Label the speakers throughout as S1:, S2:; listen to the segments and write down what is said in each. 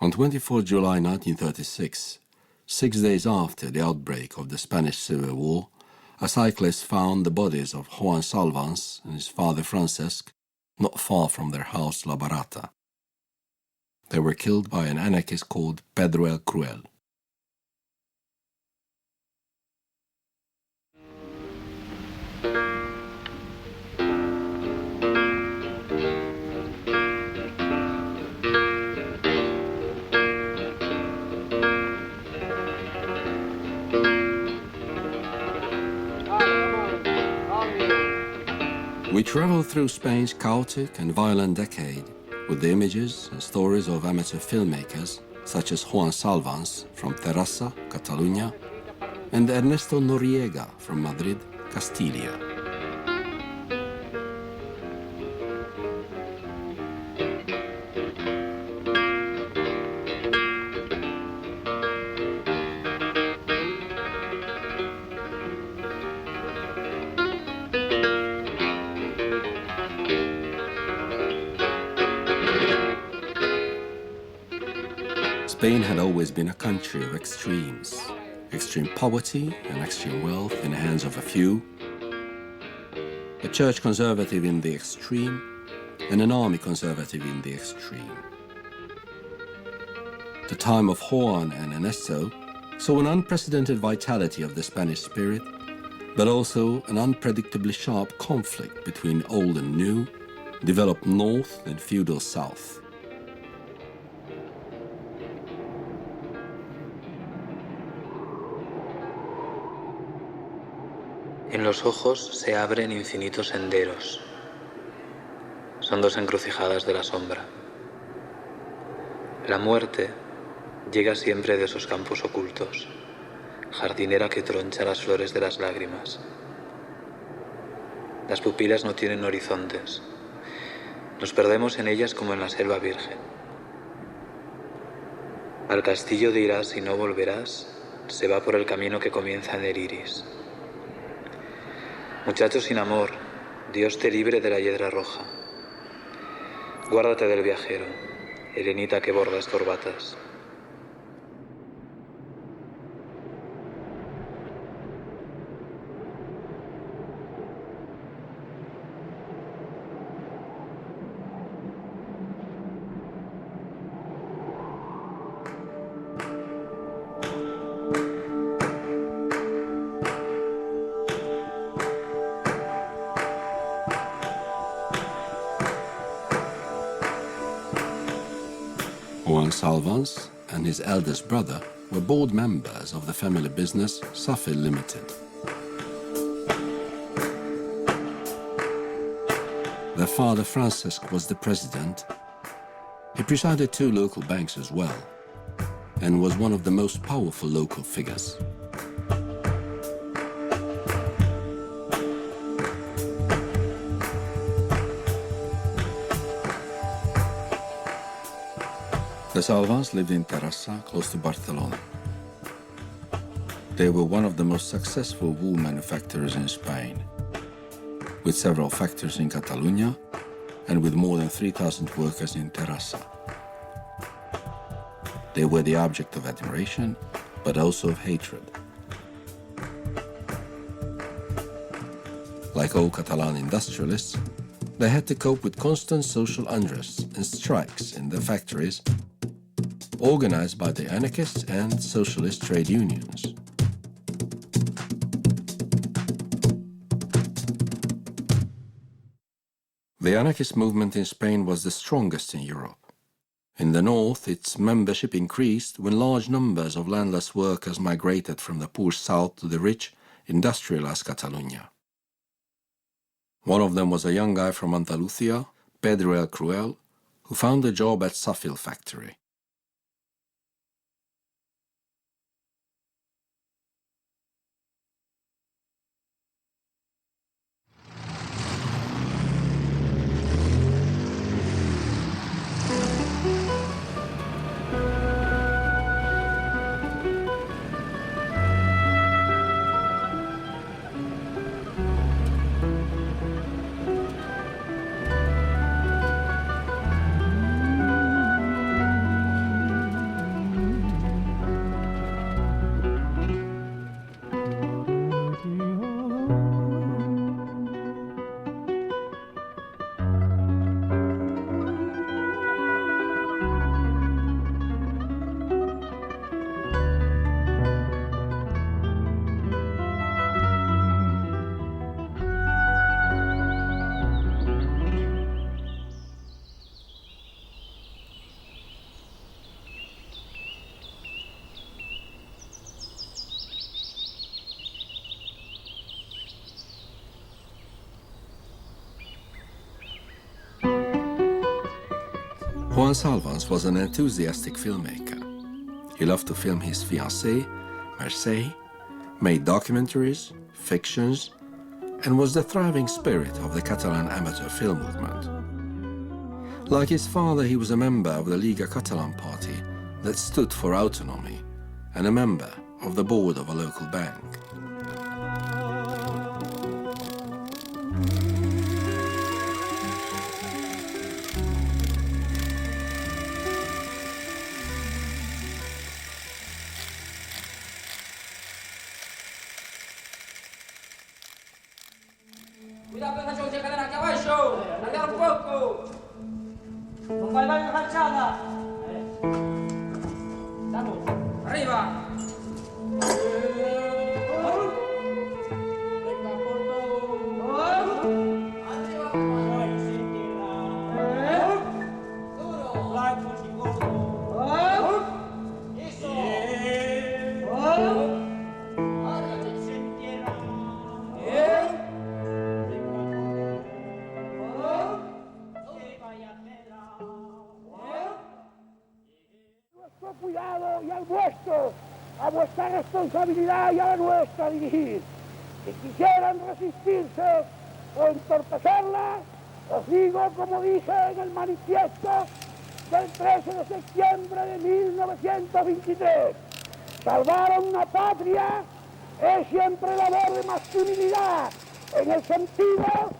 S1: On 24 July 1936, 6 days after the outbreak of the Spanish Civil War, a cyclist found the bodies of Joan Salvans and his father Francesc not far from their house La Barata. They were killed by an anarchist called Pedro el Cruel. We travel through Spain's chaotic and violent decade with the images and stories of amateur filmmakers such as Joan Salvans from Terrassa, Catalunya, and Ernesto Noriega from Madrid, Castilla. Spain had always been a country of extremes, extreme poverty and extreme wealth in the hands of a few, a church conservative in the extreme, and an army conservative in the extreme. The time of Joan and Ernesto saw an unprecedented vitality of the Spanish spirit, but also an unpredictably sharp conflict between old and new, developed north and feudal south.
S2: En los ojos se abren infinitos senderos. Son dos encrucijadas de la sombra. La muerte llega siempre de esos campos ocultos, jardinera que troncha las flores de las lágrimas. Las pupilas no tienen horizontes. Nos perdemos en ellas como en la selva virgen. Al castillo de irás y no volverás, se va por el camino que comienza en el iris. Muchacho sin amor, Dios te libre de la hiedra roja. Guárdate del viajero, helenita que bordas corbatas.
S1: Joan Salvans and his eldest brother were board members of the family business Safil Limited. Their father Francesc was the president. He presided 2 local banks as well, and was one of the most powerful local figures. The Salvans lived in Terrassa, close to Barcelona. They were one of the most successful wool manufacturers in Spain, with several factories in Catalunya and with more than 3,000 workers in Terrassa. They were the object of admiration, but also of hatred. Like all Catalan industrialists, they had to cope with constant social unrest and strikes in their factories, organized by the anarchist and socialist trade unions. The anarchist movement in Spain was the strongest in Europe. In the north, its membership increased when large numbers of landless workers migrated from the poor south to the rich, industrialized Catalonia. One of them was a young guy from Andalusia, Pedro el Cruel, who found a job at Safil factory. Joan Salvans was an enthusiastic filmmaker. He loved to film his fiancée, Mercè, made documentaries, fictions, and was the thriving spirit of the Catalan amateur film movement. Like his father, he was a member of the Liga Catalan party that stood for autonomy and a member of the board of a local bank.
S3: Cuidado y al vuestro, a vuestra responsabilidad y a la nuestra dirigir. Si quisieran resistirse o entorpecerla, os digo, como dije en el manifiesto del 13 de septiembre de 1923, salvar a una patria es siempre labor de masculinidad, en el sentido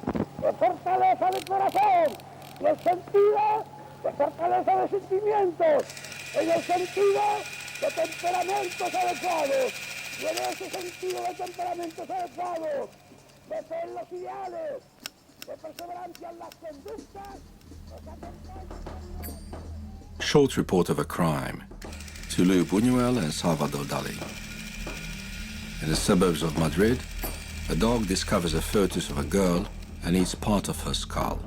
S3: de fortaleza de corazón, en el sentido de fortaleza de sentimientos, en el sentido de temperamentos adecuados, y en ese sentido de temperamentos adecuados, de ser los ideales, de perseverancia en las conductas,
S1: Short report of a crime. Tulu Buñuel and Salvador Dali. In the suburbs of Madrid, a dog discovers a fetus of a girl and eats part of her skull.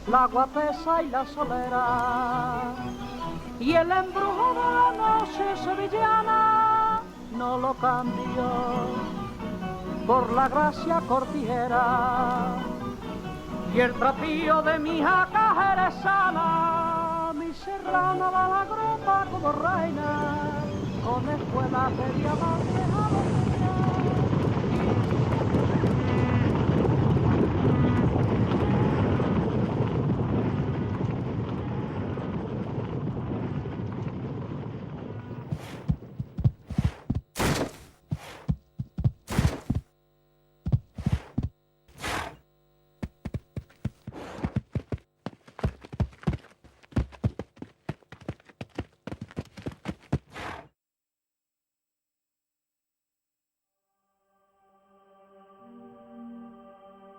S4: La guapesa y la solera, y el embrujo de la noche sevillana no lo cambio por la gracia cortijera y el trapío de mi jaca jerezana. Mi serrana va a la gropa como reina con espuelas de diamantes a los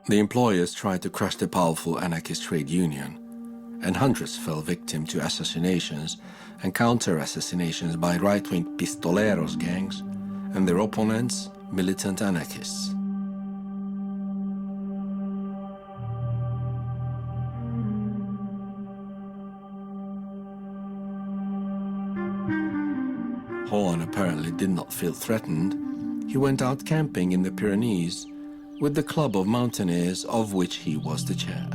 S1: The employers tried to crush the powerful anarchist trade union, and hundreds fell victim to assassinations and counter-assassinations by right-wing pistoleros gangs and their opponents, militant anarchists. Joan apparently did not feel threatened. He went out camping in the Pyrenees with the club of mountaineers of which he was the chair.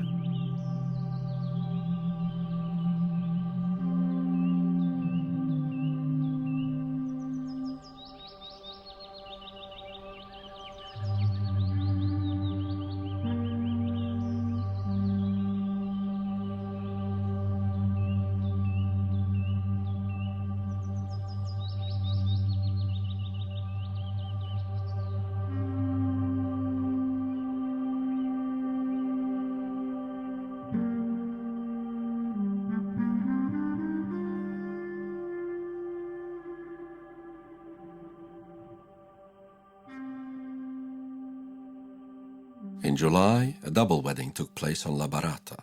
S1: In July, a double wedding took place on La Barata.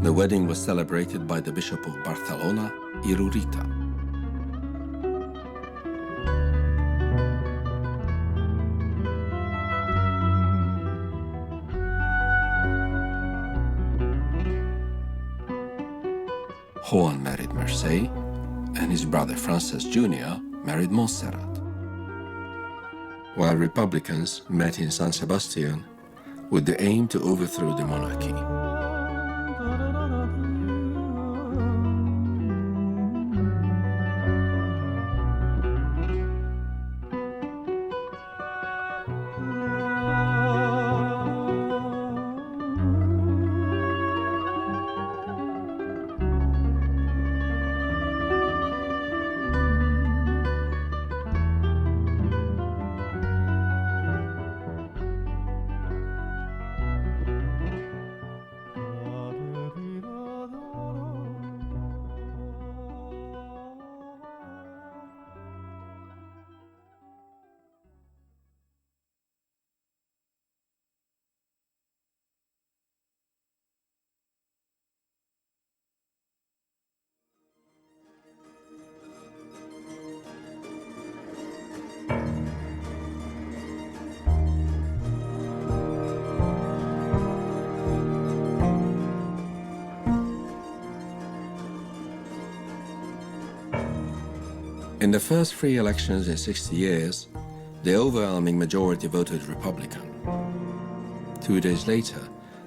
S1: The wedding was celebrated by the Bishop of Barcelona, Irurita. Joan married Marseille, and his brother Francis Jr. married Montserrat, while Republicans met in San Sebastian with the aim to overthrow the monarchy. In the first free elections in 60 years, the overwhelming majority voted Republican. 2 days later,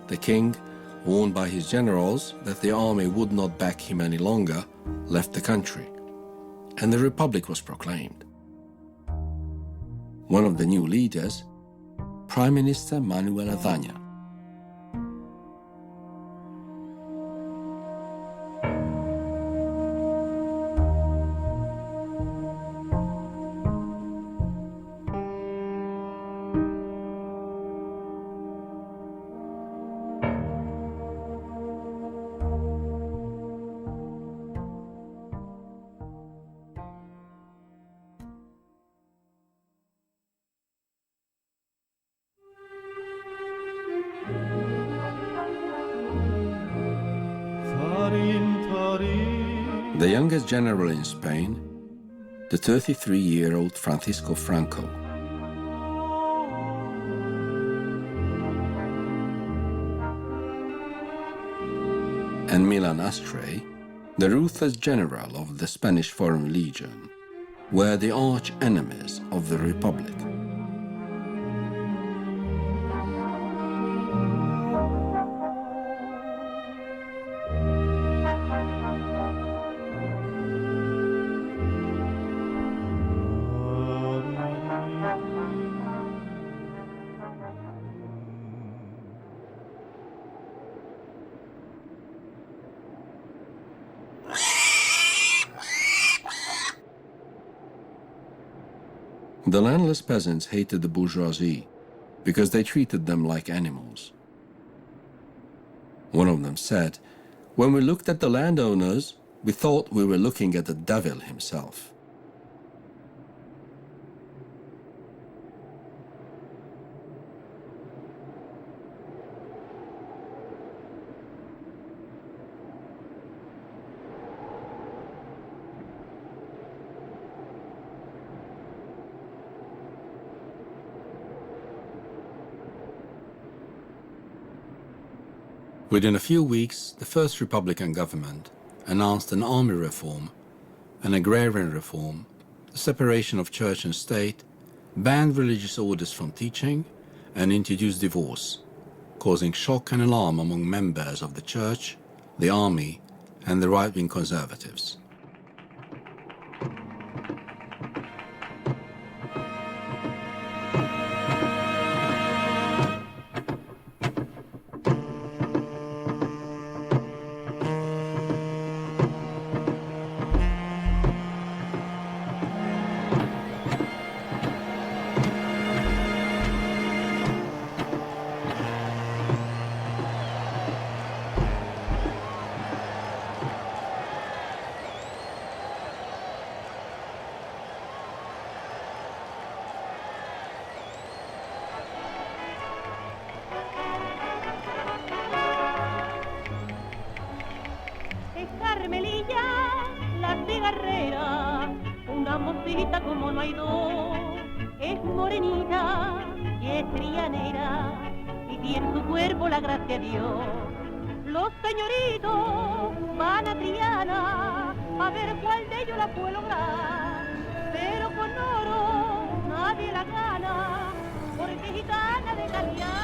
S1: the king, warned by his generals that the army would not back him any longer, left the country, and the Republic was proclaimed. One of the new leaders, Prime Minister Manuel Azaña. The youngest general in Spain, the 33-year-old Francisco Franco. And Milan Astray, the ruthless general of the Spanish Foreign Legion, were the arch enemies of the Republic. The landless peasants hated the bourgeoisie because they treated them like animals. One of them said, "When we looked at the landowners, we thought we were looking at the devil himself." Within a few weeks, the first Republican government announced an army reform, an agrarian reform, the separation of church and state, banned religious orders from teaching, and introduced divorce, causing shock and alarm among members of the church, the army, and the right-wing conservatives.
S5: Como no hay dos, es morenita y es trianera y tiene en su cuerpo la gracia de Dios. Los señoritos van a Triana a ver cuál de ellos la puede lograr, pero con oro nadie la gana porque es gitana de calidad.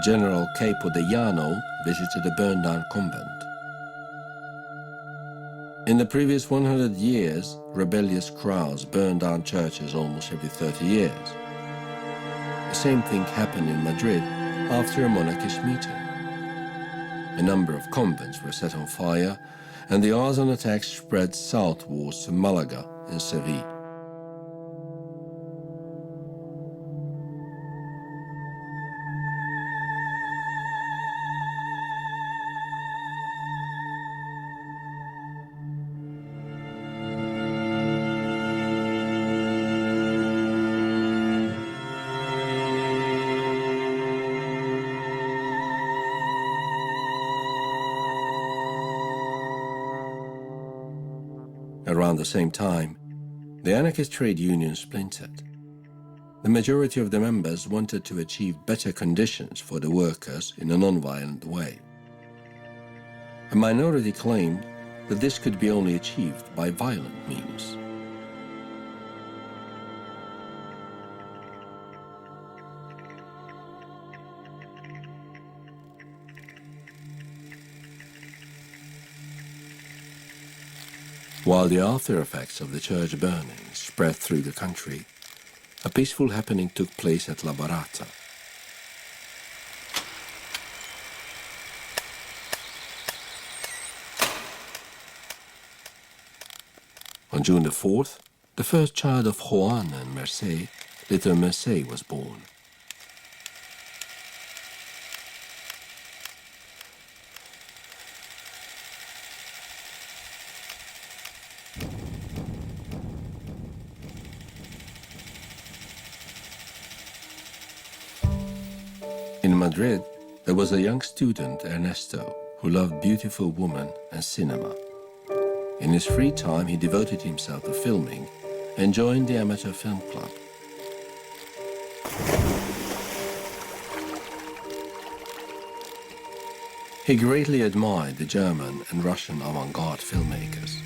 S1: General Capo de Llano visited a burned-down convent. In the previous 100 years, rebellious crowds burned down churches almost every 30 years. The same thing happened in Madrid after a monarchist meeting. A number of convents were set on fire, and the arson attack spread southwards to Malaga and Seville. Around the same time, the anarchist trade union splintered. The majority of the members wanted to achieve better conditions for the workers in a non-violent way. A minority claimed that this could be only achieved by violent means. While the after effects of the church burning spread through the country, a peaceful happening took place at La Barata. On June the 4th, the first child of Joan and Mercè, little Mercè, was born. In Madrid, there was a young student, Ernesto, who loved beautiful women and cinema. In his free time, he devoted himself to filming and joined the amateur film club. He greatly admired the German and Russian avant-garde filmmakers.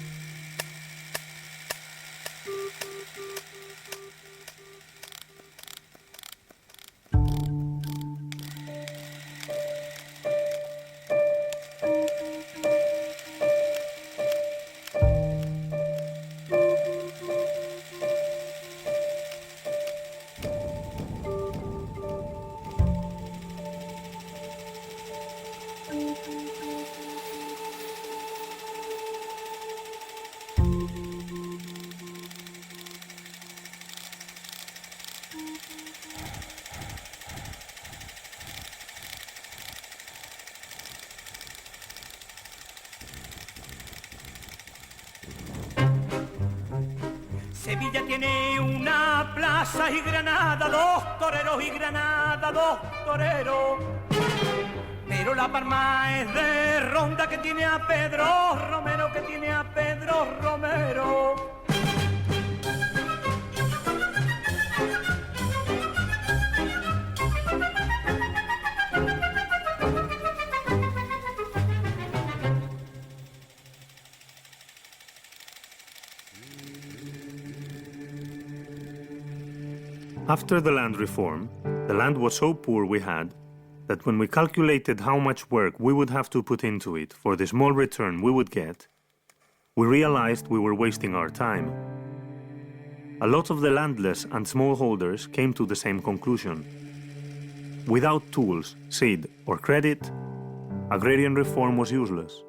S6: Sevilla tiene una plaza y Granada dos toreros y Granada dos toreros. Pero La Palma es de Ronda que tiene a Pedro Romero, que tiene a Pedro Romero.
S7: After the land reform, the land was so poor we had that when we calculated how much work we would have to put into it for the small return we would get, we realized we were wasting our time. A lot of the landless and smallholders came to the same conclusion. Without tools, seed, or credit, agrarian reform was useless.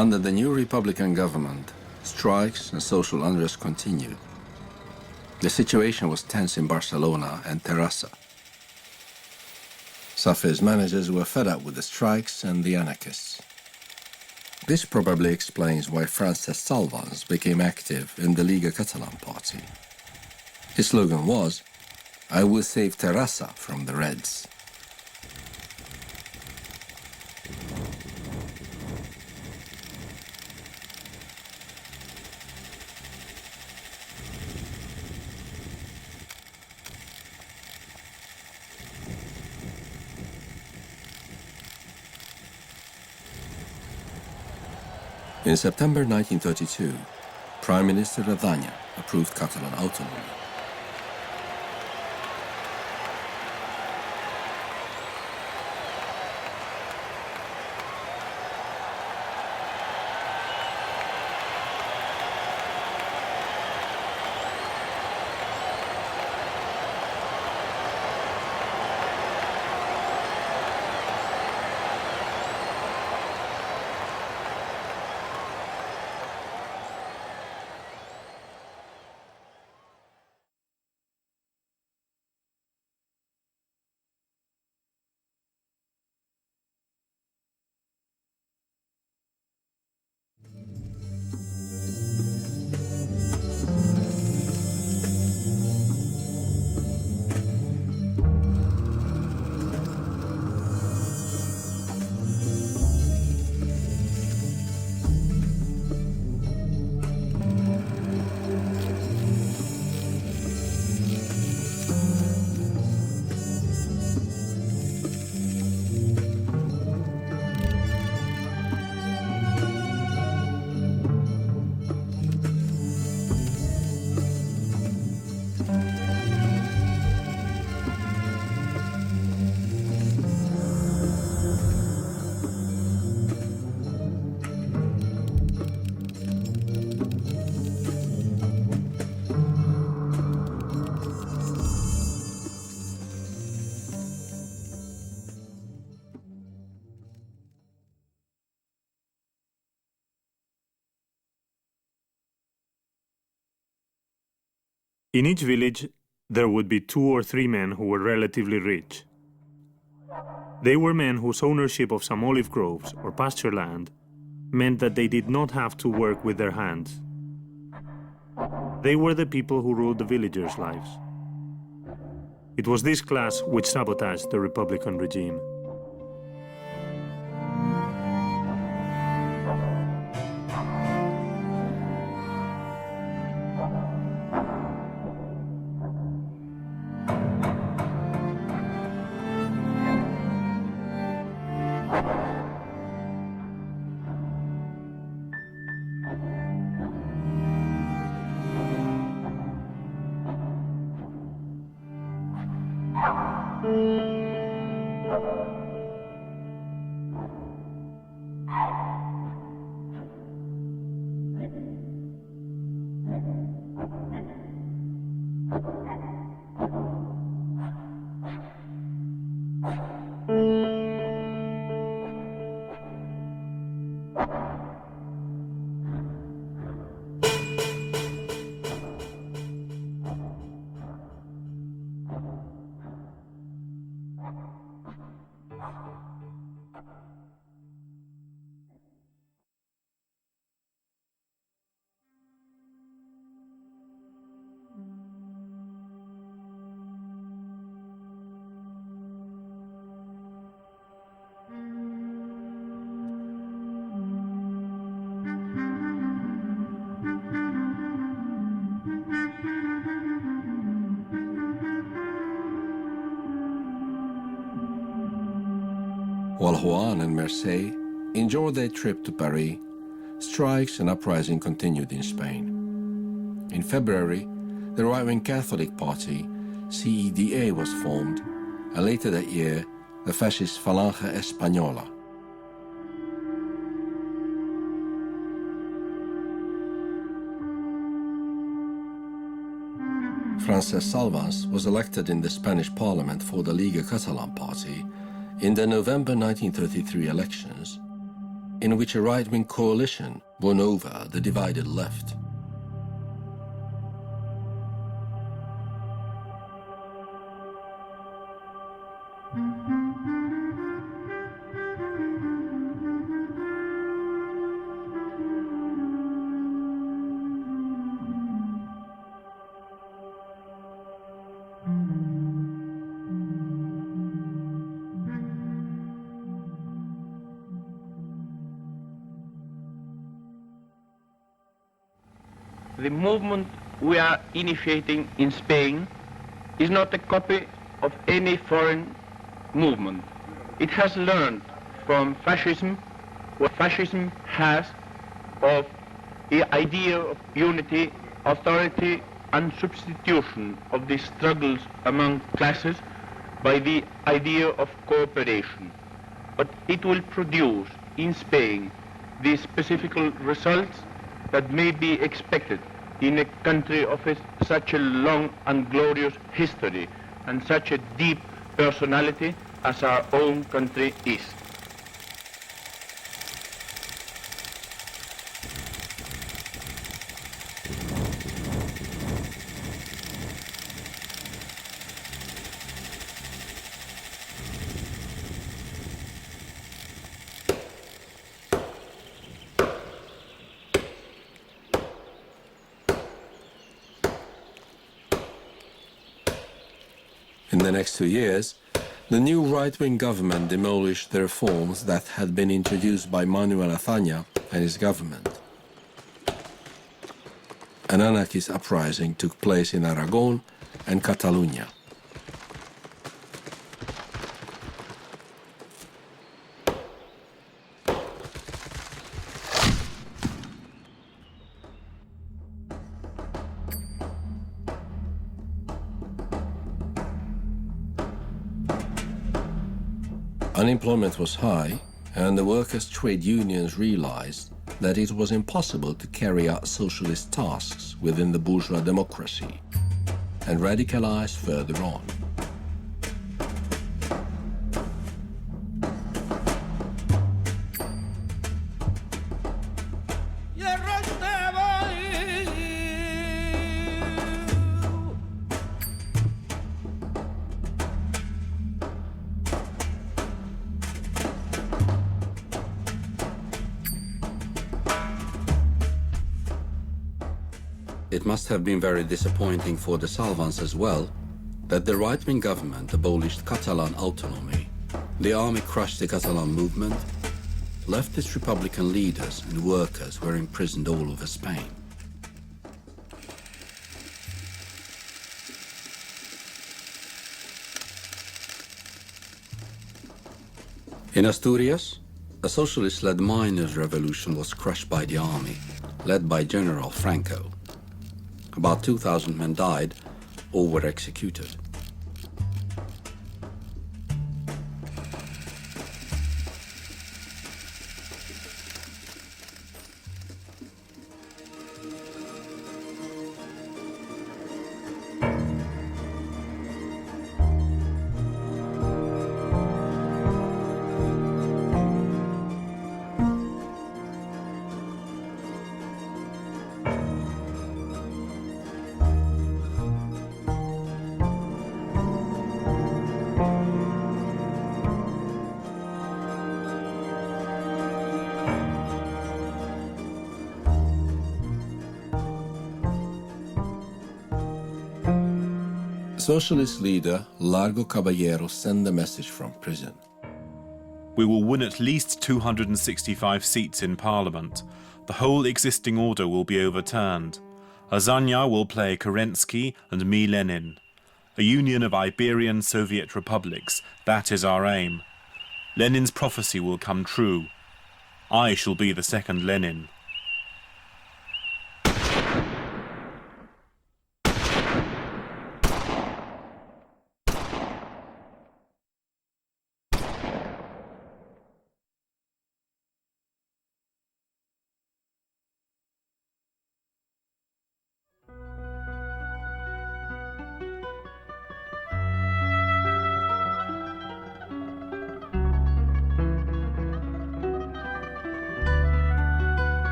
S1: Under the new Republican government, strikes and social unrest continued. The situation was tense in Barcelona and Terrassa. Safi's managers were fed up with the strikes and the anarchists. This probably explains why Francesc Salvans became active in the Lliga Catalan party. His slogan was, "I will save Terrassa from the Reds." In September 1932, Prime Minister Radanya approved Catalan autonomy.
S7: In each village, there would be 2 or 3 men who were relatively rich. They were men whose ownership of some olive groves or pasture land meant that they did not have to work with their hands. They were the people who ruled the villagers' lives. It was this class which sabotaged the Republican regime.
S1: While Joan and Mercedes enjoyed their trip to Paris, strikes and uprising continued in Spain. In February, the right-wing Catholic party, CEDA, was formed, and later that year, the fascist Falange Española. Francesc Salvans was elected in the Spanish parliament for the Lliga Catalan party in the November 1933 elections. in which a right-wing coalition won over the divided left.
S8: The movement we are initiating in Spain is not a copy of any foreign movement. It has learned from fascism what fascism has of the idea of unity, authority, and substitution of the struggles among classes by the idea of cooperation. But it will produce in Spain the specific results that may be expected in a country of such a long and glorious history and such a deep personality as our own country is.
S1: In the next 2 years, the new right-wing government demolished the reforms that had been introduced by Manuel Azaña and his government. An anarchist uprising took place in Aragon and Catalonia. Unemployment was high, and the workers' trade unions realized that it was impossible to carry out socialist tasks within the bourgeois democracy, and radicalized further on. It must have been very disappointing for the Salvans as well that the right-wing government abolished Catalan autonomy. The army crushed the Catalan movement. Leftist Republican leaders and workers were imprisoned all over Spain. In Asturias, a socialist-led miners' revolution was crushed by the army, led by General Franco. About 2,000 men died or were executed. Socialist leader Largo Caballero sent a message from prison.
S9: We will win at least 265 seats in Parliament. The whole existing order will be overturned. Azaña will play Kerensky and me Lenin. A union of Iberian Soviet republics, that is our aim. Lenin's prophecy will come true. I shall be the second Lenin.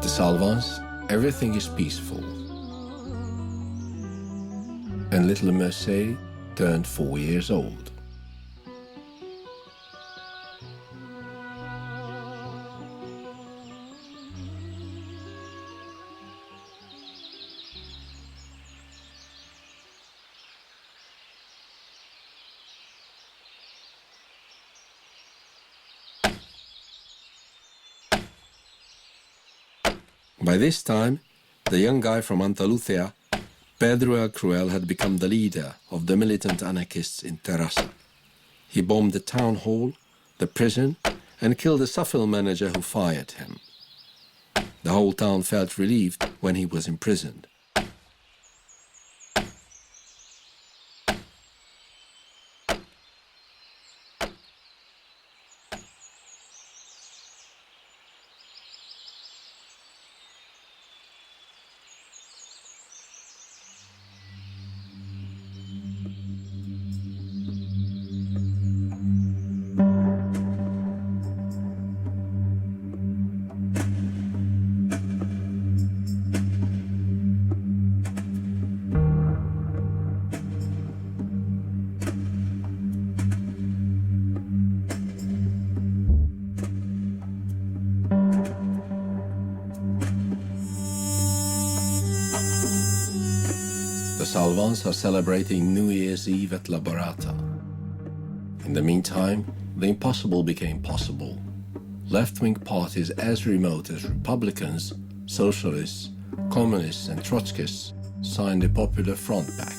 S1: At the Salvans, everything is peaceful. And little Mercedes turned 4 years old. By this time, the young guy from Andalusia, Pedro el Cruel, had become the leader of the militant anarchists in Terrassa. He bombed the town hall, the prison, and killed the Sufil manager who fired him. The whole town felt relieved when he was imprisoned. The Salvans are celebrating New Year's Eve at La Barata. In the meantime, the impossible became possible. Left-wing parties as remote as Republicans, Socialists, Communists and Trotskyists signed the Popular Front Pact.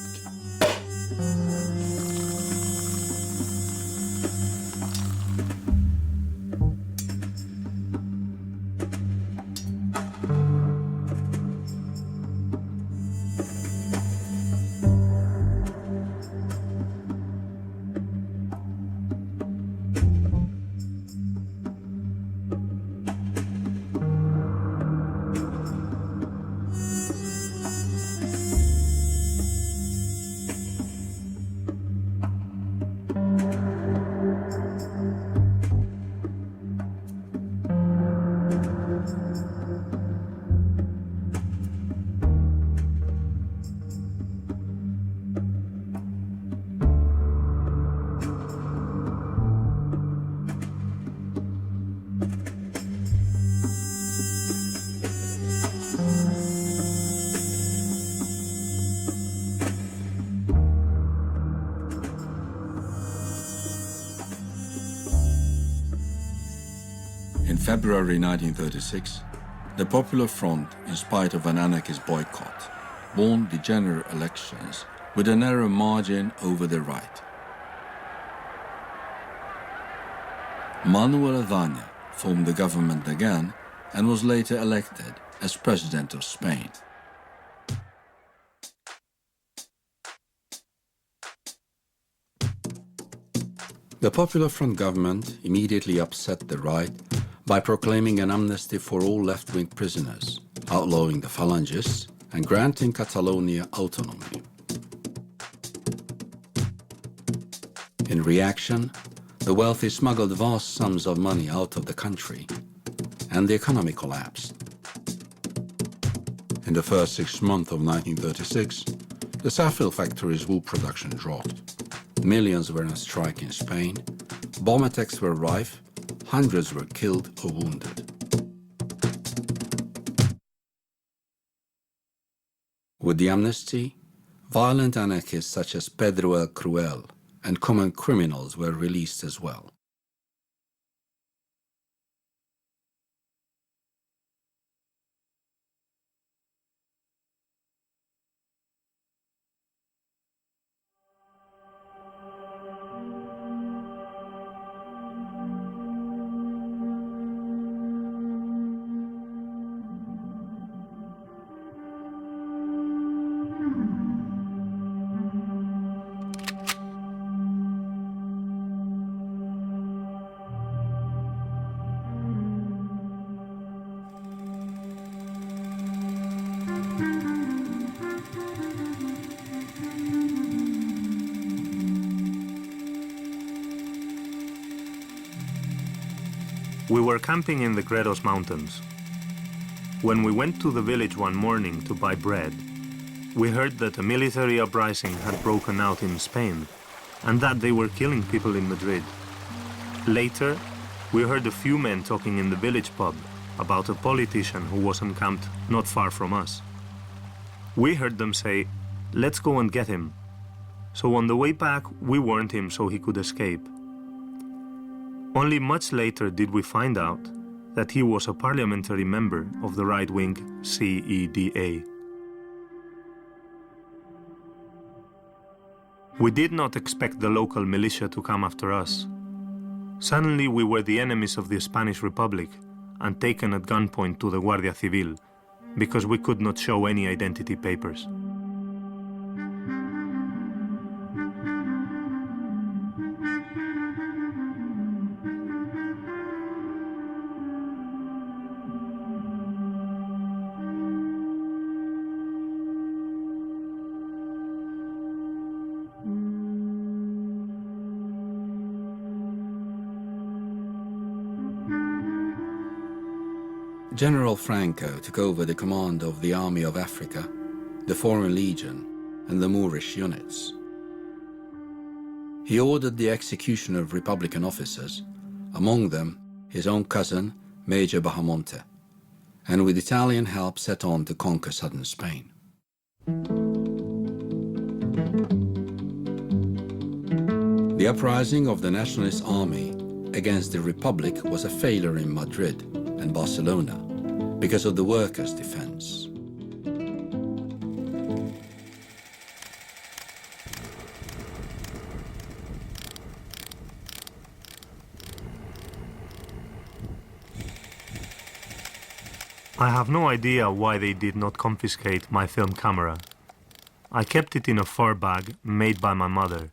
S1: In February 1936, the Popular Front, in spite of an anarchist boycott, won the general elections with a narrow margin over the right. Manuel Azaña formed the government again and was later elected as President of Spain. The Popular Front government immediately upset the right by proclaiming an amnesty for all left-wing prisoners, outlawing the Phalangists and granting Catalonia autonomy. In reaction, the wealthy smuggled vast sums of money out of the country, and the economy collapsed. In the first 6 months of 1936, the Safil factory's wool production dropped. Millions were on strike in Spain, bomb attacks were rife, hundreds were killed or wounded. With the amnesty, violent anarchists such as Pedro el Cruel and common criminals were released as well.
S7: We were camping in the Gredos Mountains. When we went to the village one morning to buy bread, we heard that a military uprising had broken out in Spain and that they were killing people in Madrid. Later, we heard a few men talking in the village pub about a politician who was encamped not far from us. We heard them say, "Let's go and get him." So on the way back, we warned him so he could escape. Only much later did we find out that he was a parliamentary member of the right-wing CEDA. We did not expect the local militia to come after us. Suddenly we were the enemies of the Spanish Republic and taken at gunpoint to the Guardia Civil because we could not show any identity papers.
S1: General Franco took over the command of the Army of Africa, the Foreign Legion, and the Moorish units. He ordered the execution of Republican officers, among them his own cousin, Major Bahamonte, and with Italian help set on to conquer southern Spain. The uprising of the Nationalist Army against the Republic was a failure in Madrid and Barcelona because of the workers' defense.
S7: I have no idea why they did not confiscate my film camera. I kept it in a fur bag made by my mother.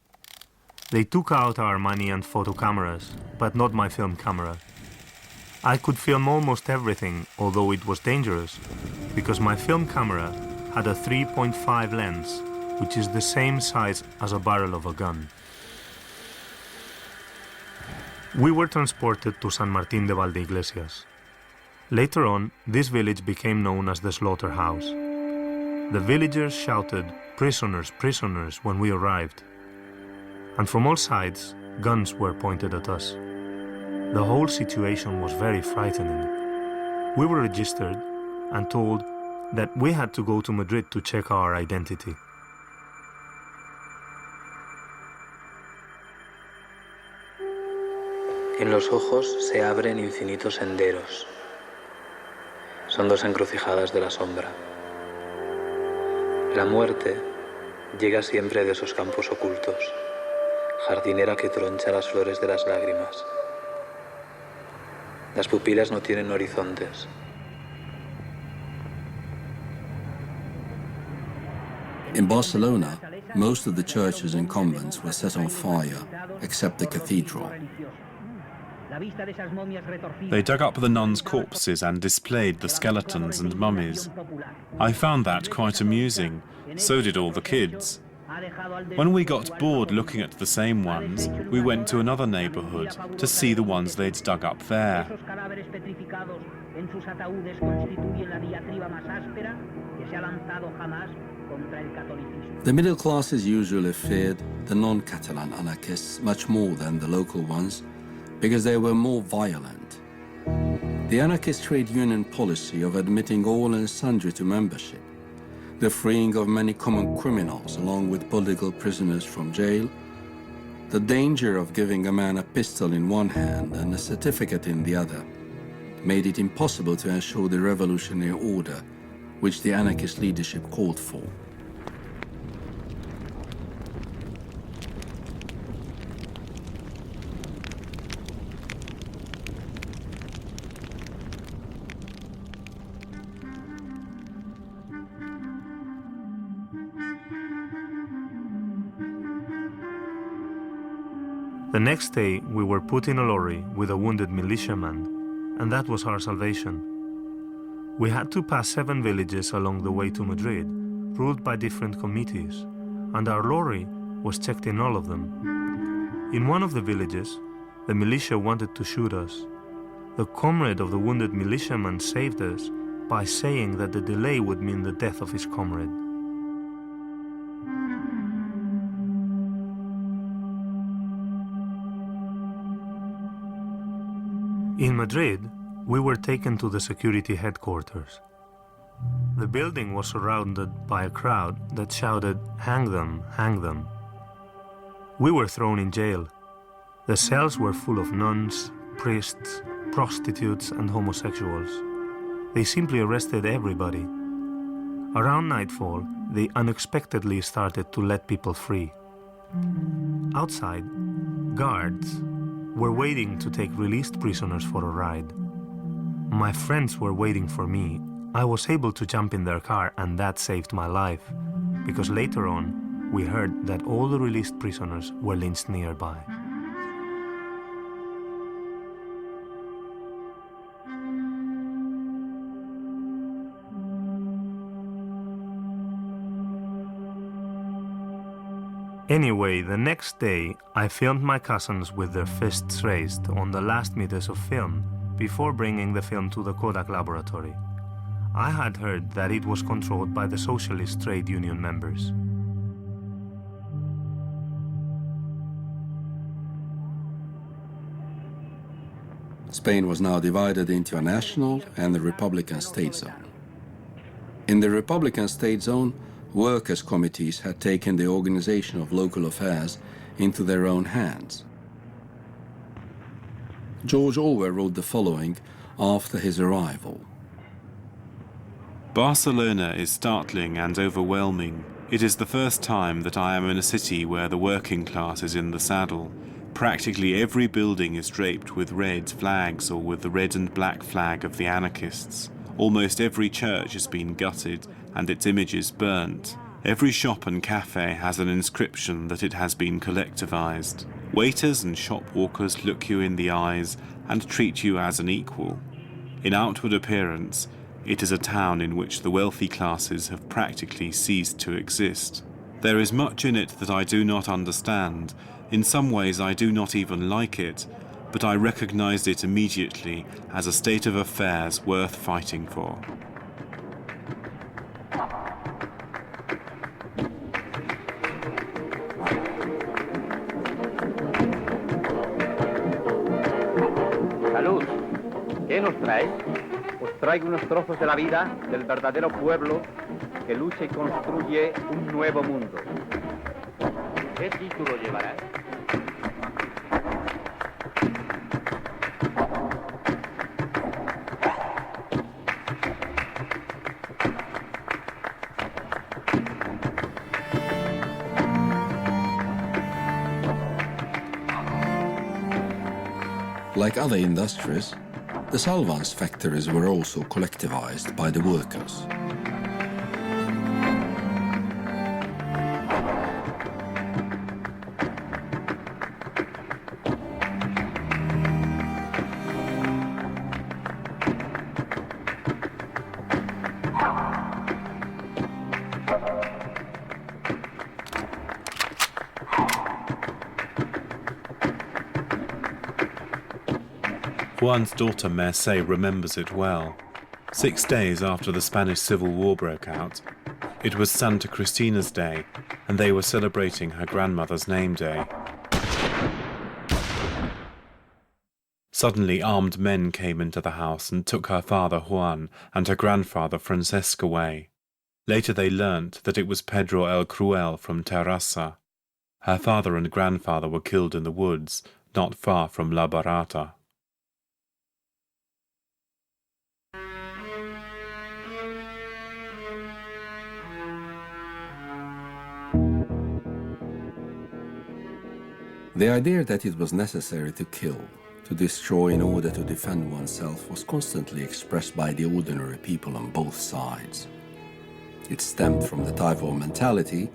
S7: They took out our money and photo cameras, but not my film camera. I could film almost everything, although it was dangerous, because my film camera had a 3.5 lens, which is the same size as a barrel of a gun. We were transported to San Martín de Valdeiglesias. Later on, this village became known as the slaughterhouse. The villagers shouted, "Prisoners, prisoners," when we arrived. And from all sides, guns were pointed at us. The whole situation was very frightening. We were registered and told that we had to go to Madrid to check our identity.
S2: En los ojos se abren infinitos senderos. Son dos encrucijadas de la sombra. La muerte llega siempre de esos campos ocultos, jardinera que troncha las flores de las lágrimas. Las pupilas no tienen horizontes.
S1: In Barcelona, most of the churches and convents were set on fire, except the cathedral.
S9: They dug up the nuns' corpses and displayed the skeletons and mummies. I found that quite amusing. So did all the kids. When we got bored looking at the same ones, we went to another neighborhood to see the ones they'd dug up there.
S1: The middle classes usually feared the non-Catalan anarchists much more than the local ones because they were more violent. The anarchist trade union policy of admitting all and sundry to membership, the freeing of many common criminals along with political prisoners from jail, the danger of giving a man a pistol in one hand and a certificate in the other, made it impossible to ensure the revolutionary order which the anarchist leadership called for.
S7: The next day, we were put in a lorry with a wounded militiaman, and that was our salvation. We had to pass 7 villages along the way to Madrid, ruled by different committees, and our lorry was checked in all of them. In one of the villages, the militia wanted to shoot us. The comrade of the wounded militiaman saved us by saying that the delay would mean the death of his comrade. In Madrid, we were taken to the security headquarters. The building was surrounded by a crowd that shouted, "Hang them, hang them." We were thrown in jail. The cells were full of nuns, priests, prostitutes, and homosexuals. They simply arrested everybody. Around nightfall, they unexpectedly started to let people free. Outside, guards were waiting to take released prisoners for a ride. My friends were waiting for me. I was able to jump in their car, and that saved my life, because later on, we heard that all the released prisoners were lynched nearby. Anyway, the next day, I filmed my cousins with their fists raised on the last meters of film before bringing the film to the Kodak laboratory. I had heard that it was controlled by the socialist trade union members.
S1: Spain was now divided into a national and a Republican state zone. In the Republican state zone, workers' committees had taken the organization of local affairs into their own hands. George Orwell wrote the following after his arrival.
S9: Barcelona is startling and overwhelming. It is the first time that I am in a city where the working class is in the saddle. Practically every building is draped with red flags or with the red and black flag of the anarchists. Almost every church has been gutted and its images burnt. Every shop and cafe has an inscription that it has been collectivized. Waiters and shop walkers look you in the eyes and treat you as an equal. In outward appearance, it is a town in which the wealthy classes have practically ceased to exist. There is much in it that I do not understand. In some ways I do not even like it, but I recognized it immediately as a state of affairs worth fighting for.
S10: Salud. ¿Qué nos traes? Os traigo unos trozos de la vida del verdadero pueblo que lucha y construye un nuevo mundo. ¿Qué título llevarás?
S1: Like other industries, the Salvans factories were also collectivized by the workers.
S9: Juan's daughter Merce remembers it well. 6 days after the Spanish Civil War broke out, it was Santa Cristina's Day, and they were celebrating her grandmother's name day. Suddenly armed men came into the house and took her father Juan and her grandfather Francesc away. Later they learnt that it was Pedro el Cruel from Terrassa. Her father and grandfather were killed in the woods, not far from La Barata.
S1: The idea that it was necessary to kill, to destroy in order to defend oneself was constantly expressed by the ordinary people on both sides. It stemmed from the type of mentality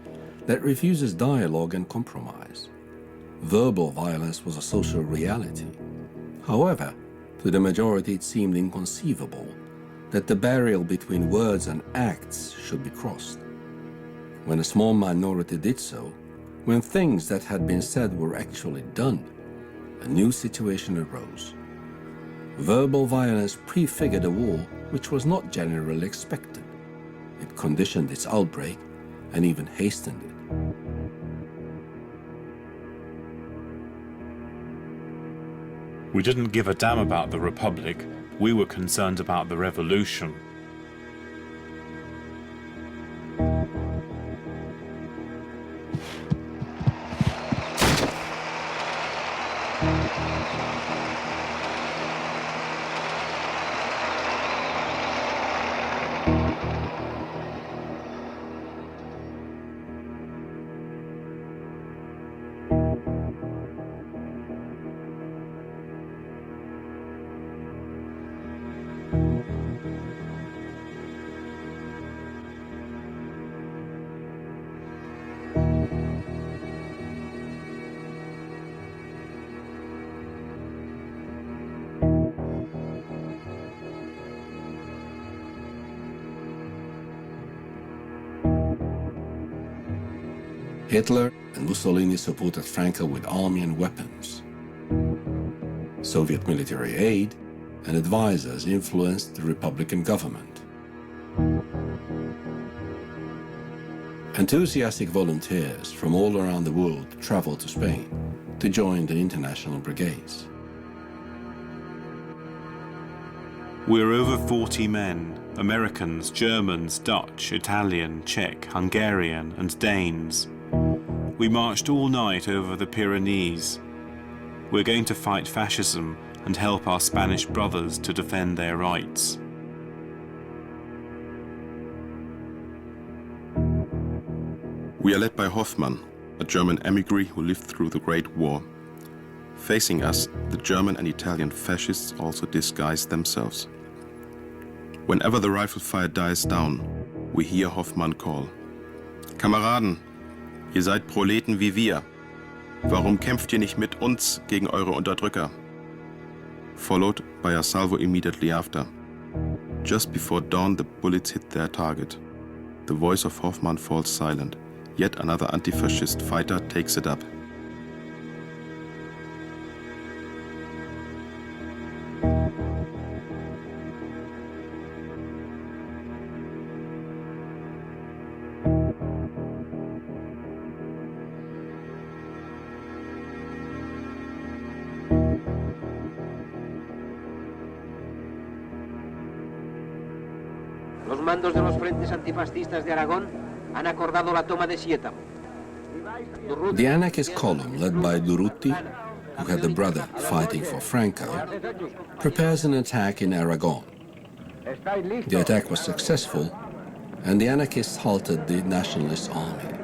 S1: that refuses dialogue and compromise. Verbal violence was a social reality. However, to the majority it seemed inconceivable that the barrier between words and acts should be crossed. When a small minority did so, when things that had been said were actually done, a new situation arose. Verbal violence prefigured a war which was not generally expected. It conditioned its outbreak and even hastened it.
S9: We didn't give a damn about the Republic, we were concerned about the revolution.
S1: Hitler and Mussolini supported Franco with army and weapons. Soviet military aid and advisors influenced the Republican government. Enthusiastic volunteers from all around the world traveled to Spain to join the international brigades.
S9: We're over 40 men, Americans, Germans, Dutch, Italian, Czech, Hungarian and Danes. We marched all night over the Pyrenees. We're going to fight fascism and help our Spanish brothers to defend their rights.
S11: We are led by Hoffmann, a German emigre who lived through the Great War. Facing us, the German and Italian fascists also disguise themselves. Whenever the rifle fire dies down, we hear Hoffmann call, Kameraden, ihr seid Proleten wie wir. Warum kämpft ihr nicht mit uns gegen eure Unterdrücker? Followed by a salvo immediately after. Just before dawn, the bullets hit their target. The voice of Hoffmann falls silent. Yet another anti-fascist fighter takes it up.
S10: Los mandos de los frentes antifascistas de Aragón han acordado la toma de Siétamo.
S1: The anarchist column, led by Durante, who had a brother fighting for Franco, prepares an attack in Aragon. The attack was successful, and the anarchists halted the nationalist army.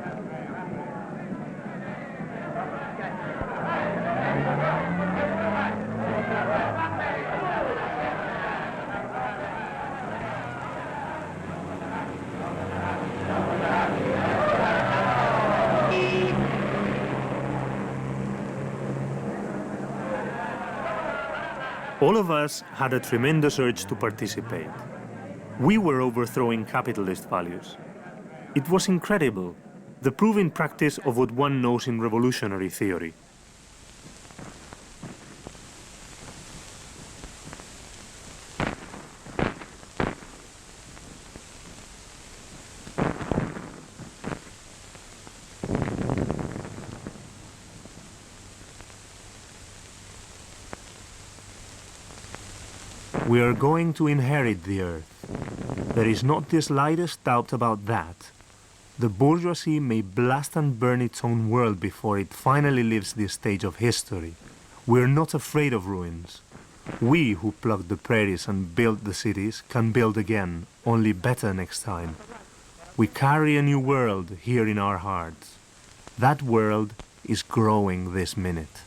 S7: All of us had a tremendous urge to participate. We were overthrowing capitalist values. It was incredible, the proven practice of what one knows in revolutionary theory. We are going to inherit the earth. There is not the slightest doubt about that. The bourgeoisie may blast and burn its own world before it finally leaves this stage of history. We are not afraid of ruins. We who plucked the prairies and built the cities can build again, only better next time. We carry a new world here in our hearts. That world is growing this minute.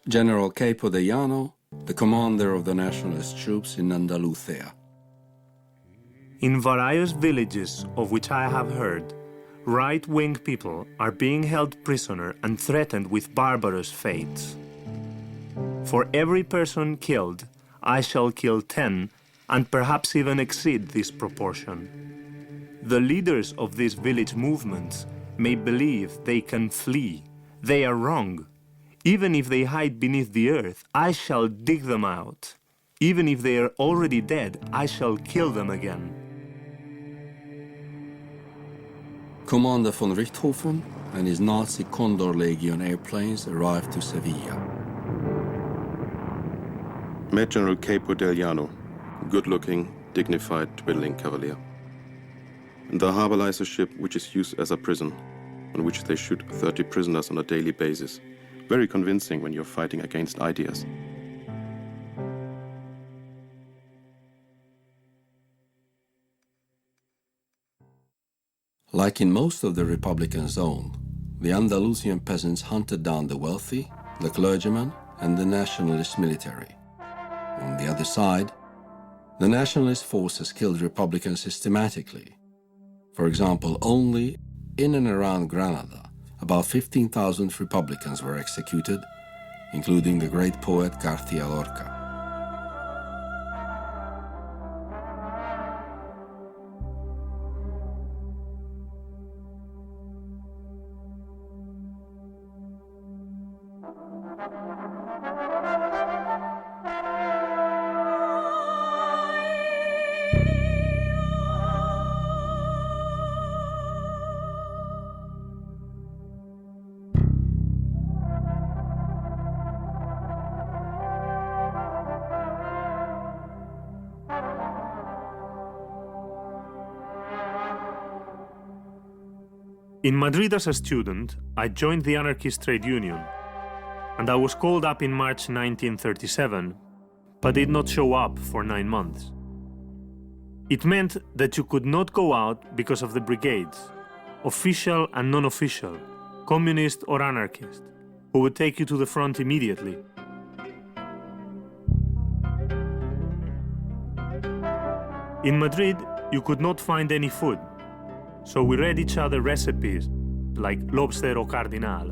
S1: General Capo de Llano, the commander of the nationalist troops in Andalusia.
S7: In various villages of which I have heard, right-wing people are being held prisoner and threatened with barbarous fates. For every person killed, I shall kill 10, and perhaps even exceed this proportion. The leaders of these village movements may believe they can flee. They are wrong. Even if they hide beneath the earth, I shall dig them out. Even if they are already dead, I shall kill them again.
S1: Commander von Richthofen and his Nazi Condor Legion airplanes arrived to Sevilla.
S11: Met General Capo del Llano, good-looking, dignified, twiddling cavalier. In the harbor lies a ship which is used as a prison, on which they shoot 30 prisoners on a daily basis. Very convincing when you're fighting against ideas.
S1: Like in most of the Republican zone, the Andalusian peasants hunted down the wealthy, the clergymen, and the nationalist military. On the other side, the nationalist forces killed Republicans systematically. For example, only in and around Granada, about 15,000 Republicans were executed, including the great poet García Lorca.
S7: In Madrid as a student, I joined the anarchist trade union, and I was called up in March 1937, but did not show up for 9 months. It meant that you could not go out because of the brigades, official and non-official, communist or anarchist, who would take you to the front immediately. In Madrid, you could not find any food, so we read each other recipes like lobster or cardinal.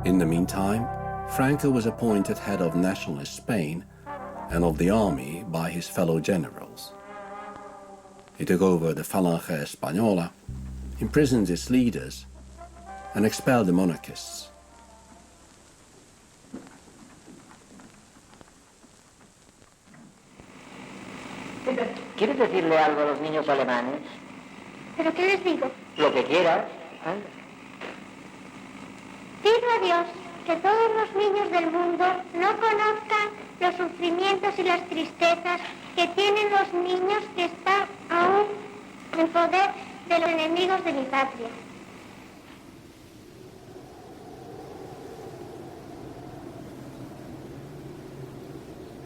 S1: In the meantime, Franco was appointed head of nationalist Spain and of the army by his fellow generals. He took over the Falange Española, imprisoned its leaders, and expelled the monarchists.
S12: ¿Quieres decirle algo a los niños alemanes?
S13: ¿Pero qué les digo?
S12: Lo que quieras.
S13: Pido a Dios que todos los niños del mundo no conozcan los sufrimientos y las tristezas que tienen los niños que están aún en poder de los enemigos de mi patria.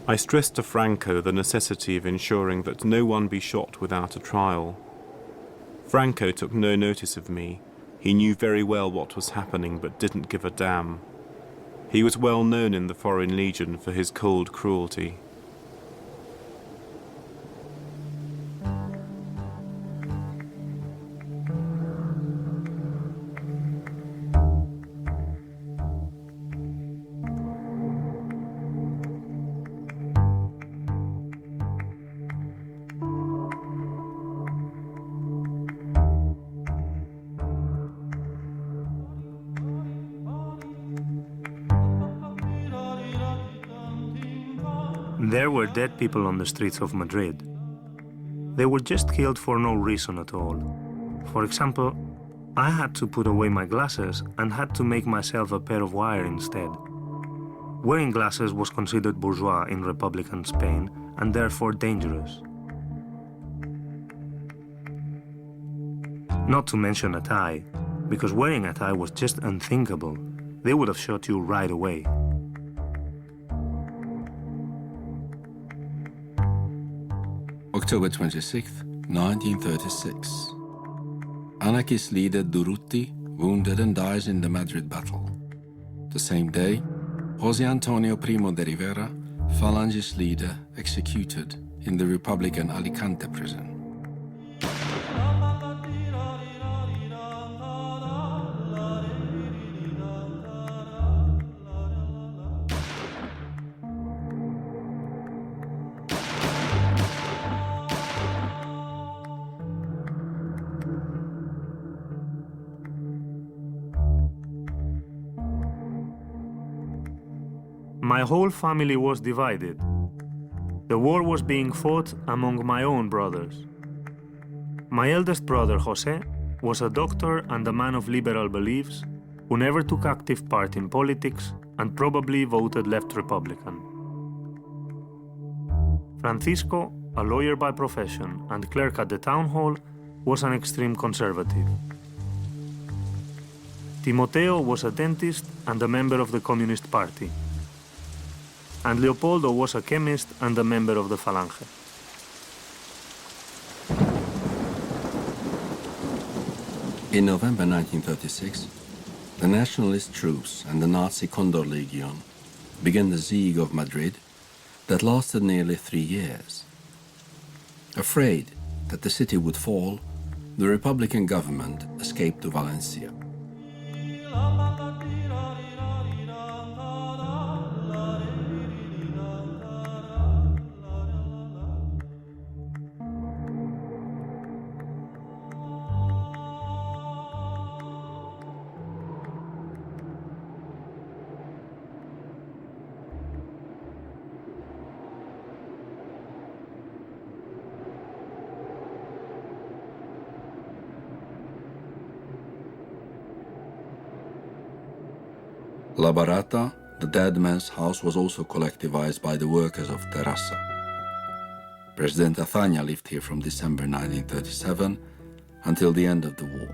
S9: I stressed to Franco the necessity of ensuring that no one be shot without a trial. Franco took no notice of me. He knew very well what was happening but didn't give a damn. He was well known in the Foreign Legion for his cold cruelty.
S7: There were dead people on the streets of Madrid. They were just killed for no reason at all. For example, I had to put away my glasses and had to make myself a pair of wire instead. Wearing glasses was considered bourgeois in Republican Spain and therefore dangerous. Not to mention a tie, because wearing a tie was just unthinkable. They would have shot you right away.
S1: October 26th, 1936. Anarchist leader Durruti wounded and dies in the Madrid battle. The same day, José Antonio Primo de Rivera, Falangist leader, executed in the Republican Alicante prison.
S7: My whole family was divided. The war was being fought among my own brothers. My eldest brother, José, was a doctor and a man of liberal beliefs who never took active part in politics and probably voted left Republican. Francisco, a lawyer by profession and clerk at the town hall, was an extreme conservative. Timoteo was a dentist and a member of the Communist Party. And Leopoldo was a chemist and a member of the Falange.
S1: In November 1936, the nationalist troops and the Nazi Condor Legion began the siege of Madrid that lasted nearly 3 years. Afraid that the city would fall, the Republican government escaped to Valencia. La Barata, the dead man's house, was also collectivized by the workers of Terrassa. President Azaña lived here from December 1937 until the end of the war.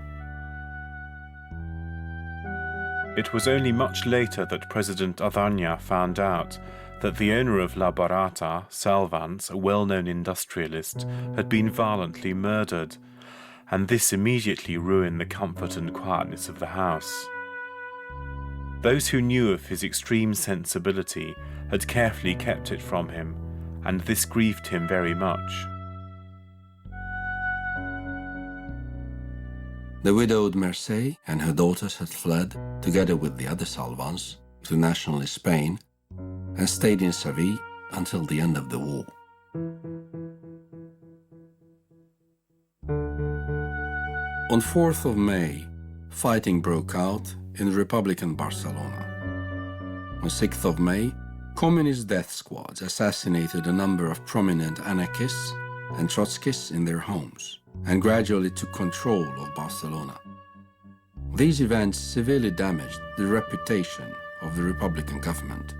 S9: It was only much later that President Azaña found out that the owner of La Barata, Salvans, a well-known industrialist, had been violently murdered, and this immediately ruined the comfort and quietness of the house. Those who knew of his extreme sensibility had carefully kept it from him, and this grieved him very much.
S1: The widowed Mercé and her daughters had fled, together with the other Salvans, to nationalist Spain and stayed in Seville until the end of the war. On 4th of May, fighting broke out in Republican Barcelona. On 6th of May, communist death squads assassinated a number of prominent anarchists and Trotskyists in their homes and gradually took control of Barcelona. These events severely damaged the reputation of the Republican government.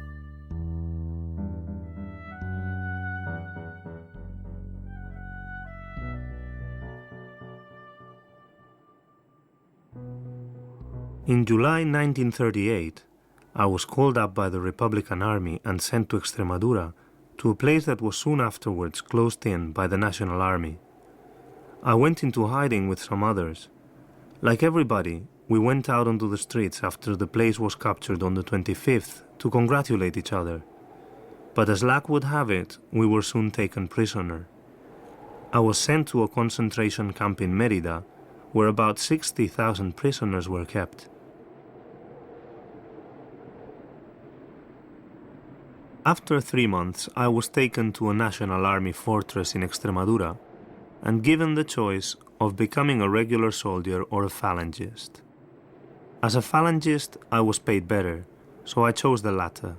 S7: In July 1938, I was called up by the Republican Army and sent to Extremadura, to a place that was soon afterwards closed in by the National Army. I went into hiding with some others. Like everybody, we went out onto the streets after the place was captured on the 25th to congratulate each other. But as luck would have it, we were soon taken prisoner. I was sent to a concentration camp in Mérida, where about 60,000 prisoners were kept. After 3 months, I was taken to a National Army fortress in Extremadura and given the choice of becoming a regular soldier or a Falangist. As a Falangist, I was paid better, so I chose the latter.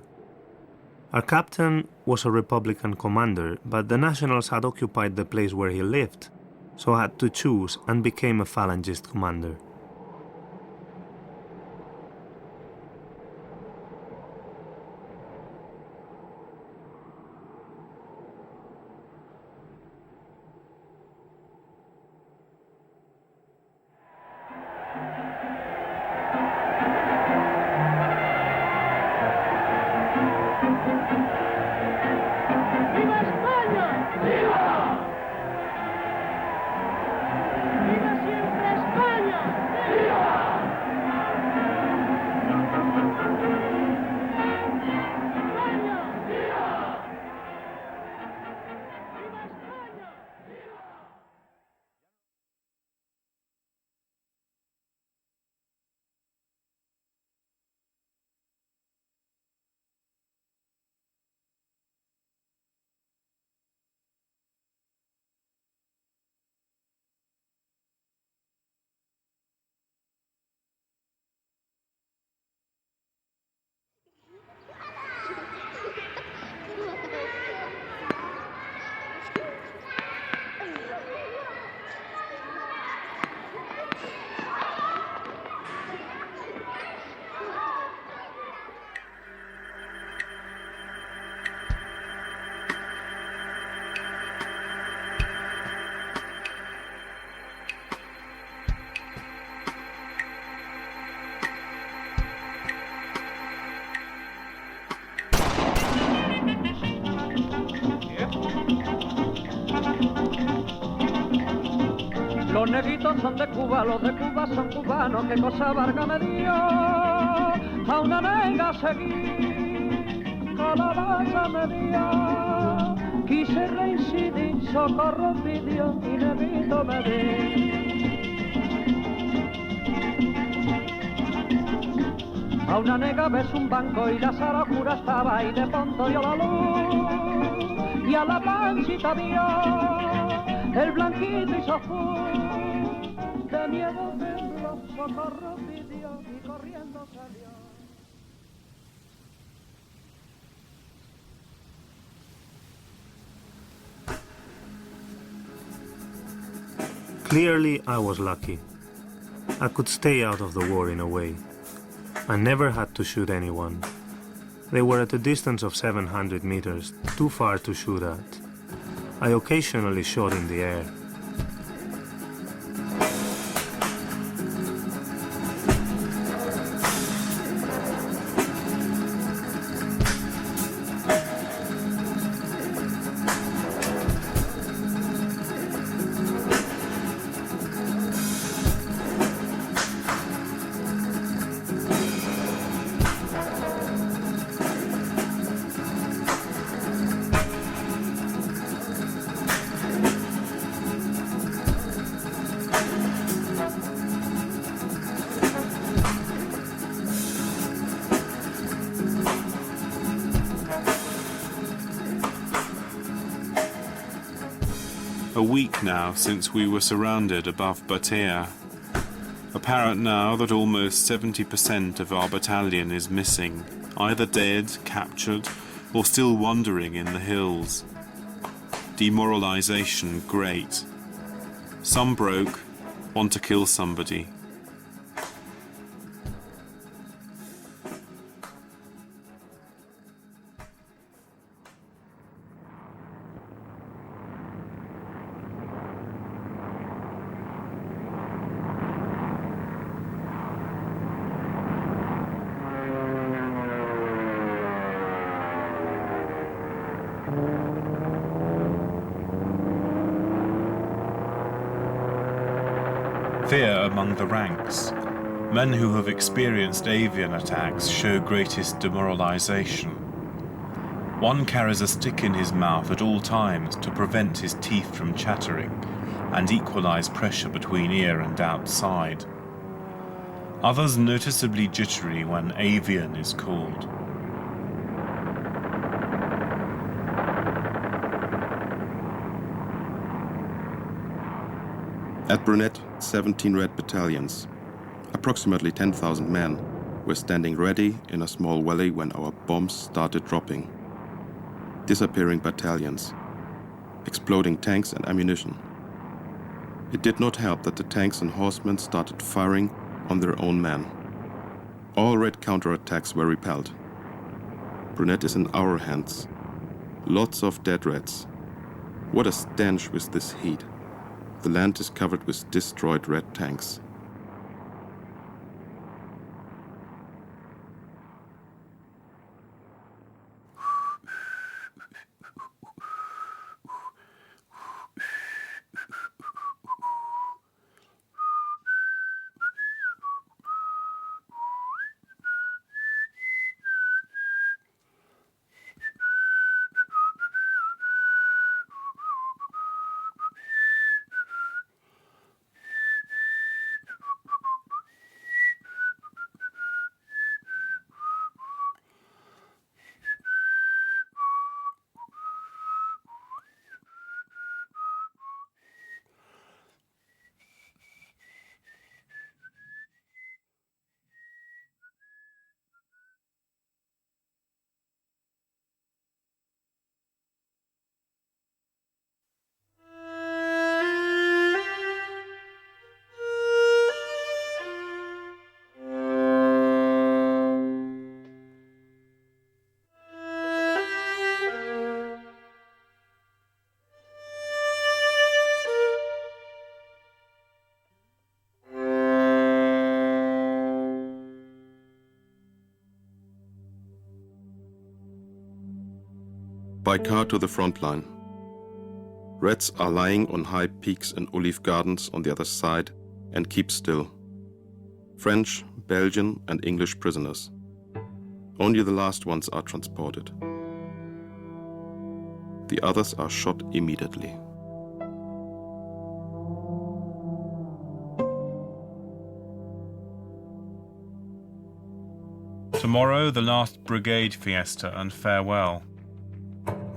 S7: Our captain was a Republican commander, but the Nationals had occupied the place where he lived, so had to choose and became a Falangist commander.
S4: Los negritos son de Cuba, los de Cuba son cubanos, qué cosa Varga me dio a una nega seguí, calabaza me dio, quise reincidir, socorro pidió, inédito me di. A una nega ves un banco y la sala oscura estaba y de pronto dio la luz y a la panchita vio el blanquito hizo full. De miedo tembló, socorro pidió y corriendo salió.
S7: Clearly, I was lucky. I could stay out of the war in a way. I never had to shoot anyone. They were at a distance of 700 meters, too far to shoot at. I occasionally shot in the air.
S9: A week now since we were surrounded above Batea. Apparent now that almost 70% of our battalion is missing, either dead, captured, or still wandering in the hills. Demoralization great. Some broke, want to kill somebody. Fear among the ranks. Men who have experienced avian attacks show greatest demoralization. One carries a stick in his mouth at all times to prevent his teeth from chattering and equalize pressure between ear and outside. Others noticeably jittery when avian is called.
S11: At Brunette, 17 Red battalions, approximately 10,000 men, were standing ready in a small valley when our bombs started dropping. disappearing battalions, exploding tanks and ammunition. It did not help that the tanks and horsemen started firing on their own men. All Red counterattacks were repelled. Brunette is in our hands. Lots of dead Reds. What a stench with this heat. The land is covered with destroyed Red tanks. By car to the front line. Reds are lying on high peaks and olive gardens on the other side and keep still. French, Belgian and English prisoners. Only the last ones are transported. The others are shot immediately.
S9: Tomorrow, the last brigade fiesta and farewell.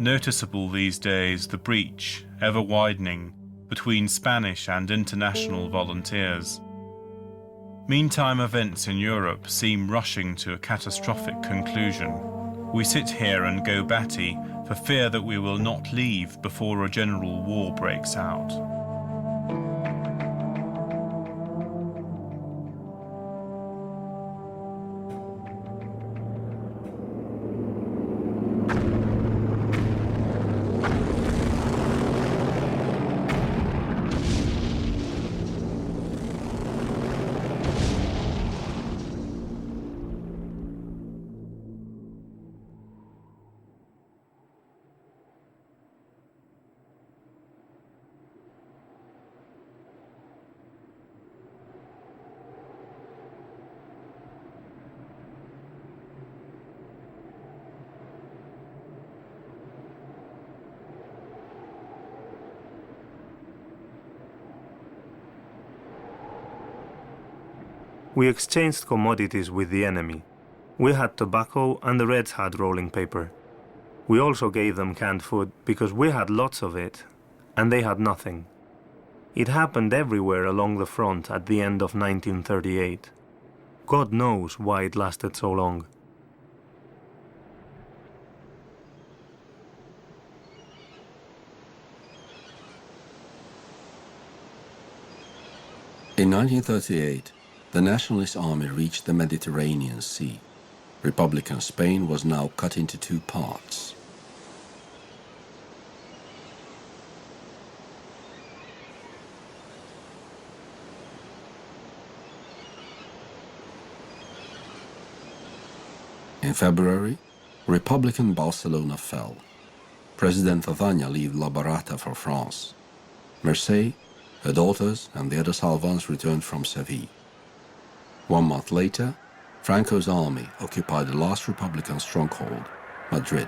S9: Noticeable these days the breach, ever widening, between Spanish and international volunteers. Meantime, events in Europe seem rushing to a catastrophic conclusion. We sit here and go batty for fear that we will not leave before a general war breaks out.
S7: We exchanged commodities with the enemy. We had tobacco and the Reds had rolling paper. We also gave them canned food because we had lots of it and they had nothing. It happened everywhere along the front at the end of 1938. God knows why it lasted so long.
S1: In 1938, the Nationalist Army reached the Mediterranean Sea. Republican Spain was now cut into two parts. In February, Republican Barcelona fell. President Azanya left La Barata for France. Mercedes, her daughters, and the other Salvans returned from Seville. 1 month later, Franco's army occupied the last Republican stronghold, Madrid.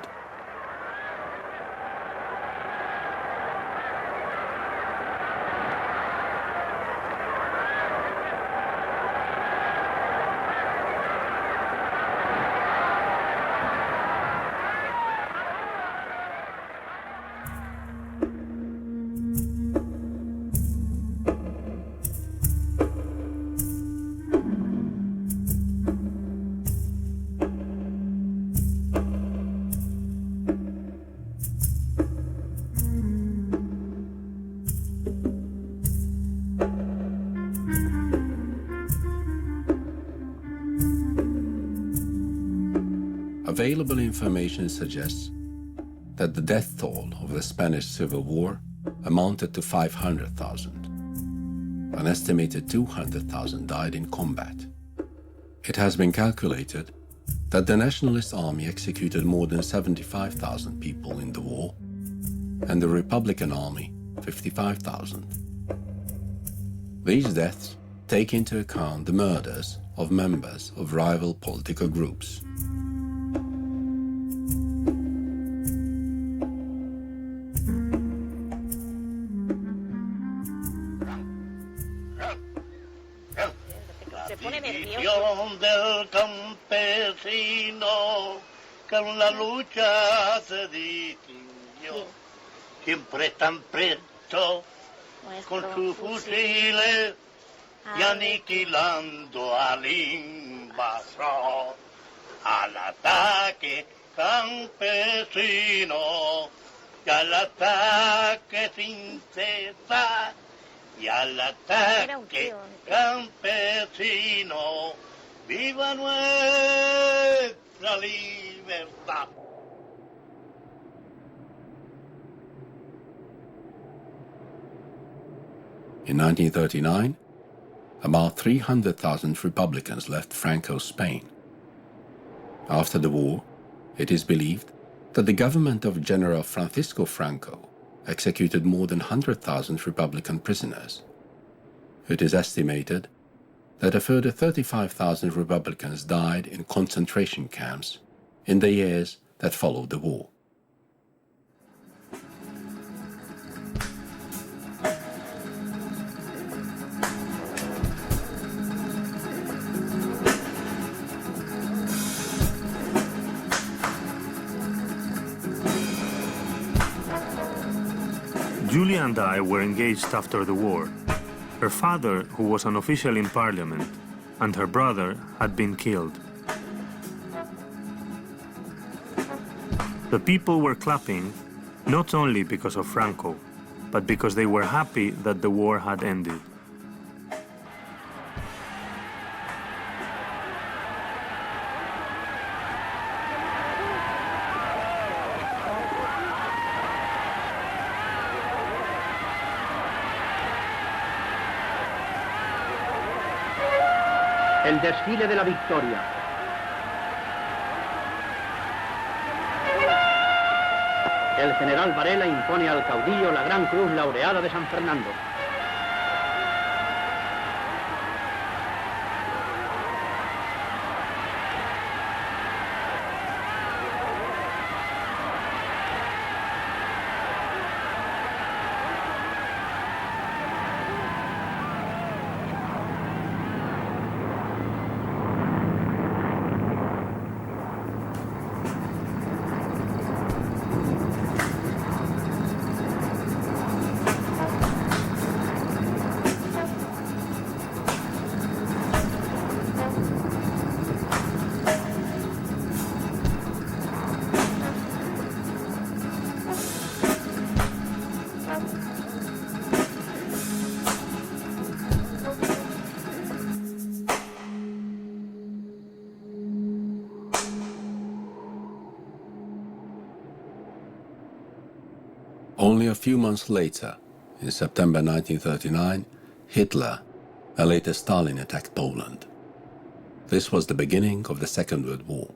S1: available information suggests that the death toll of the Spanish Civil War amounted to 500,000. An estimated 200,000 died in combat. It has been calculated that the Nationalist Army executed more than 75,000 people in the war, and the Republican Army 55,000. These deaths take into account the murders of members of rival political groups.
S14: Del campesino que en la lucha se distinguió, siempre tan presto con sus fusiles y aniquilando al invasor. Al ataque campesino y al ataque sin cesar. Y al ataque campesino, ¡viva nuestra libertad!
S1: In 1939, about 300,000 Republicans left Franco's Spain. After the war, it is believed that the government of General Francisco Franco executed more than 100,000 Republican prisoners. It is estimated that a further 35,000 Republicans died in concentration camps in the years that followed the war.
S7: Julia and I were engaged after the war. Her father, who was an official in Parliament, and her brother had been killed. The people were clapping, not only because of Franco, but because they were happy that the war had ended.
S10: El desfile de la victoria. El general Varela impone al caudillo la gran cruz laureada de San Fernando.
S1: Only a few months later, in September 1939, Hitler, and later Stalin, attacked Poland. This was the beginning of the Second World War.